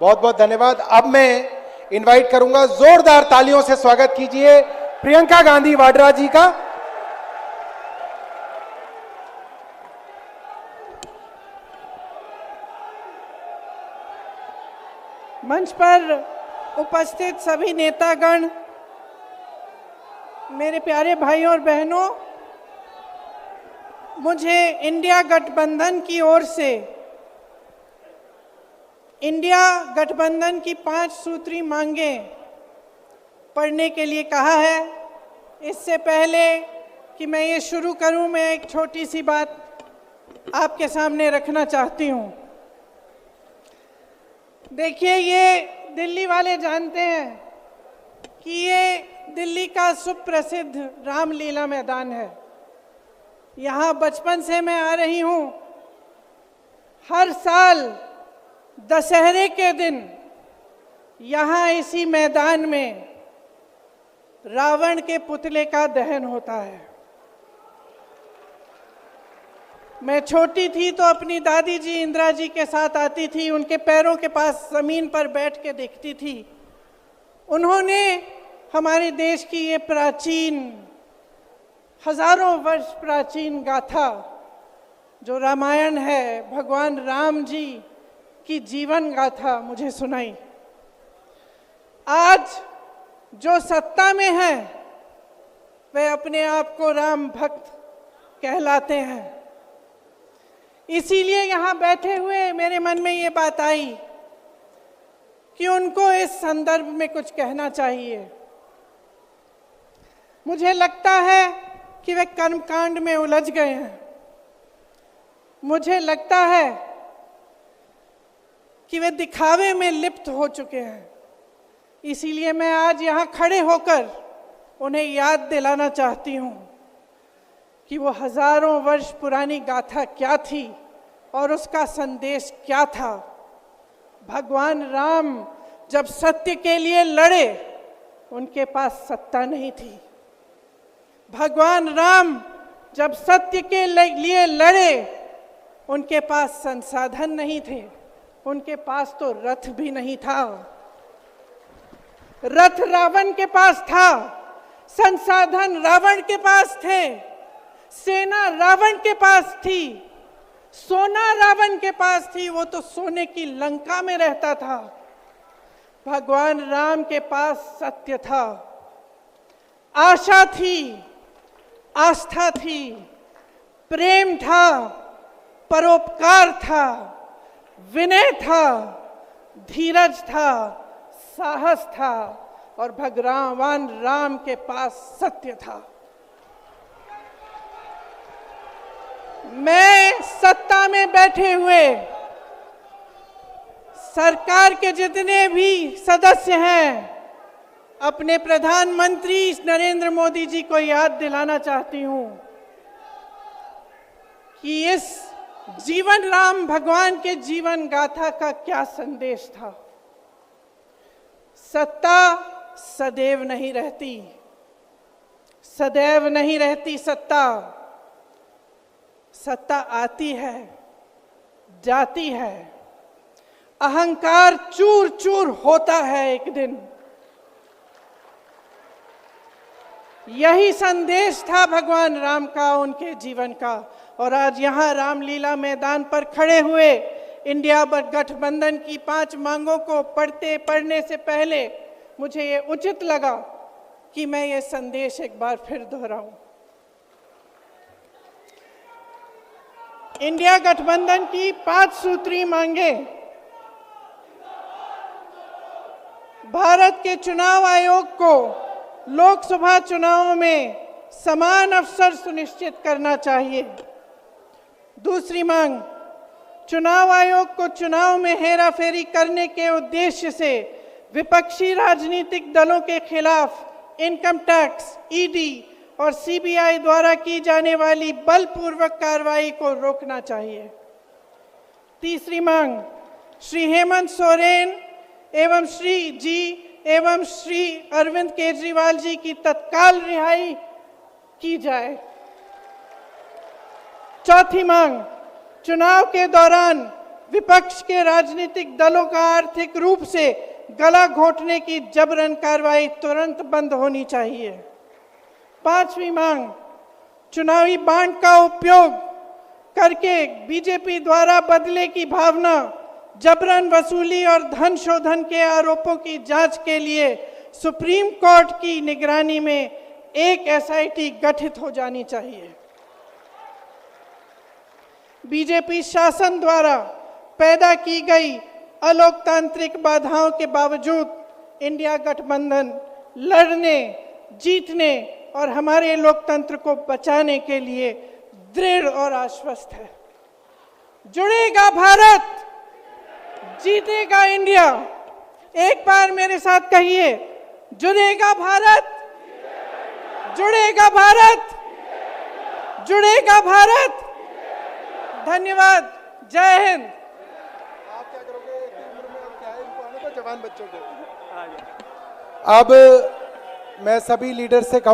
बहुत बहुत धन्यवाद। अब मैं इनवाइट करूंगा, जोरदार तालियों से स्वागत कीजिए प्रियंका गांधी वाड्रा जी का। मंच पर उपस्थित सभी नेतागण, मेरे प्यारे भाइयों और बहनों, मुझे इंडिया गठबंधन की ओर से इंडिया गठबंधन की 5 सूत्री मांगें पढ़ने के लिए कहा है। इससे पहले कि मैं ये शुरू करूं, मैं एक छोटी सी बात आपके सामने रखना चाहती हूं। देखिए, ये दिल्ली वाले जानते हैं कि ये दिल्ली का सुप्रसिद्ध रामलीला मैदान है। यहाँ बचपन से मैं आ रही हूँ। हर साल दशहरे के दिन यहाँ इसी मैदान में रावण के पुतले का दहन होता है। मैं छोटी थी तो अपनी दादी जी इंदिरा जी के साथ आती थी, उनके पैरों के पास जमीन पर बैठ के देखती थी। उन्होंने हमारे देश की ये प्राचीन, हजारों वर्ष प्राचीन गाथा जो रामायण है, भगवान राम जी की जीवन गाथा मुझे सुनाई। आज जो सत्ता में है वे अपने आप को राम भक्त कहलाते हैं। इसीलिए यहाँ बैठे हुए मेरे मन में ये बात आई कि उनको इस संदर्भ में कुछ कहना चाहिए। मुझे लगता है कि वे कर्मकांड में उलझ गए हैं। मुझे लगता है कि वे दिखावे में लिप्त हो चुके हैं। इसीलिए मैं आज यहाँ खड़े होकर उन्हें याद दिलाना चाहती हूँ कि वो हजारों वर्ष पुरानी गाथा क्या थी और उसका संदेश क्या था। भगवान राम जब सत्य के लिए लड़े, उनके पास सत्ता नहीं थी। भगवान राम जब सत्य के लिए लड़े, उनके पास संसाधन नहीं थे। उनके पास तो रथ भी नहीं था। रथ रावण के पास था, संसाधन रावण के पास थे, सेना रावण के पास थी, सोना रावण के पास थी। वो तो सोने की लंका में रहता था। भगवान राम के पास सत्य था, आशा थी, आस्था थी, प्रेम था, परोपकार था, विनय था, धीरज था, साहस था, और भगवान राम के पास सत्य था। मैं सत्ता में बैठे हुए सरकार के जितने भी सदस्य हैं, अपने प्रधानमंत्री नरेंद्र मोदी जी को याद दिलाना चाहती हूं कि इस जीवन राम भगवान के जीवन गाथा का क्या संदेश था। सत्ता सदैव नहीं रहती, सदैव नहीं रहती सत्ता। सत्ता आती है, जाती है, अहंकार चूर चूर होता है एक दिन। यही संदेश था भगवान राम का, उनके जीवन का। और आज यहाँ रामलीला मैदान पर खड़े हुए इंडिया गठबंधन की 5 मांगों को पढ़ने से पहले मुझे ये उचित लगा कि मैं ये संदेश एक बार फिर दोहराऊं। इंडिया गठबंधन की 5 सूत्री मांगें भारत के चुनाव आयोग को लोकसभा चुनावों में समान अवसर सुनिश्चित करना चाहिए। दूसरी मांग, चुनाव आयोग को चुनाव में हेराफेरी करने के उद्देश्य से विपक्षी राजनीतिक दलों के खिलाफ इनकम टैक्स, ईडी और सीबीआई द्वारा की जाने वाली बलपूर्वक कार्रवाई को रोकना चाहिए। तीसरी मांग, श्री हेमंत सोरेन एवं श्री अरविंद केजरीवाल जी की तत्काल रिहाई की जाए। चौथी मांग, चुनाव के दौरान विपक्ष के राजनीतिक दलों का आर्थिक रूप से गला घोंटने की जबरन कार्रवाई तुरंत बंद होनी चाहिए। पांचवी मांग, चुनावी बांड का उपयोग करके बीजेपी द्वारा बदले की भावना, जबरन वसूली और धन शोधन के आरोपों की जांच के लिए सुप्रीम कोर्ट की निगरानी में एक एसआईटी गठित हो जानी चाहिए। बीजेपी शासन द्वारा पैदा की गई अलोकतांत्रिक बाधाओं के बावजूद इंडिया गठबंधन लड़ने, जीतने और हमारे लोकतंत्र को बचाने के लिए दृढ़ और आश्वस्त है। जुड़ेगा भारत, जीतेगा इंडिया। एक बार मेरे साथ कहिए, जुड़ेगा भारत, जुड़ेगा भारत, जुड़ेगा भारत। धन्यवाद। जय हिंद। आप क्या करोगे इतनी उम्र में? अब क्या है इनको आने दो, जवान बच्चों को। अब मैं सभी लीडर से कहूं